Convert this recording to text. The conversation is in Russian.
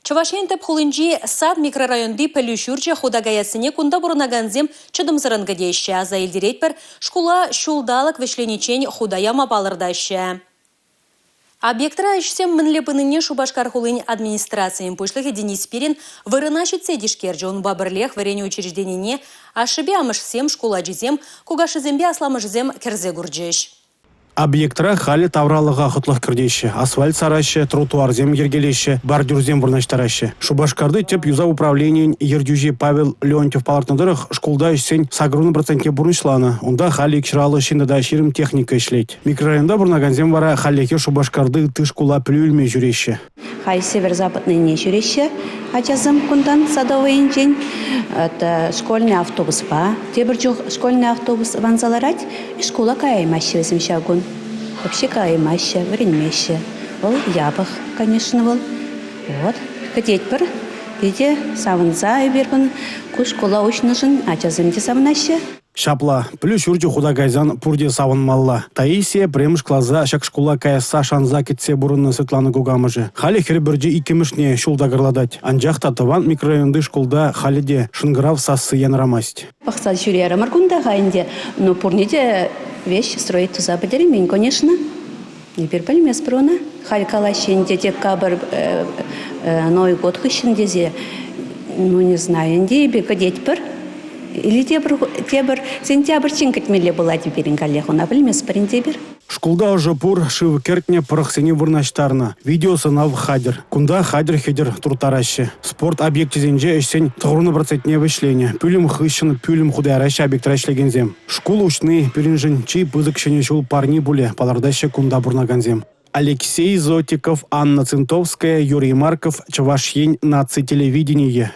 Чавашен теп хулынжи сад микрорайонды пелюшурча худагаясыне кунда бурнаганзем чыдымсырынгадеща. Заилдеретпер шкула шулдалык вишленичень худаяма балырдаща. Объектра ишсем мінлепыныне Шубашкар хулынь администрациян пушлығы Денис Пирин вырынашит седишкерджи он бабырлех варене учрежденине ашыбе амышсем шкула жизем кугашызембе асламышзем керзе гурджеш. Объектра хали тавралыға құтлық кірдеші, асфальт сарашы, тротуарзем ергелеші, бордюрзем бұрнаштарашы. Шубашкарды теп юза управлениен ердюжи Павел Леонтьев палартнадырық шкулда ішсен сагруны процентке бұрнышланы. Онда хали кшыралы шиндада ширим техника ішлейд. Микрорайонда бұрнаганзем вара халеке Шубашкарды тышкула плюльме жүреші. Хай северо-западный не жүреші, ачазым кундан садовый инжень. Это школьный автобус па. Тебір жоқ школьный автобус ванзаларать, и школа кааймаща өзім шагун. Вообще кааймаща, вренмеща. Ол ябах, конечно, был. Вот. Хотеть пар, где савынза и бербан, ку школа учнышын, ачазымде савнаща. Шапла, плюс урджу худагайзан пурде савынмалла. Таисия премыш клаза шак шкула каяса шанза кетсе бурынны Светлана Гугамыжы. Хали хербірджі икемішне шулдагырладать. Анжақ татыван микрорайонды шкулда халиде шынгырав сасы янрамасть. Пахсал жюриера маргунда хайнде, но пурниде вещи строить туза бедеремень, конечно. Не перпальмес пруна. Халь калащенде декабрь, Новый год хыщендезе, ну не знаю, инде бегадеть пар. Или тебір сентябрь чинкатмеле была теперь инкалеху на пыльмес парентебір. Шкулда уже пур шив кертне парахсене вырнаштарна. Видеосы нав хадер. Кунда хадер-хедер туртараще. Спорт объекте зенже эшсен тұғырны процентне вышление. Пүлім хыщын, пүлім худайраще объектра ишлегензем. Шкул учны пүлінжін чий пызык шене шул парни буле палардаще кунда бурнаганзем. Алексей Зотиков, Анна Цинтовская, Юрий Марков, Чавашень, наци телевидение.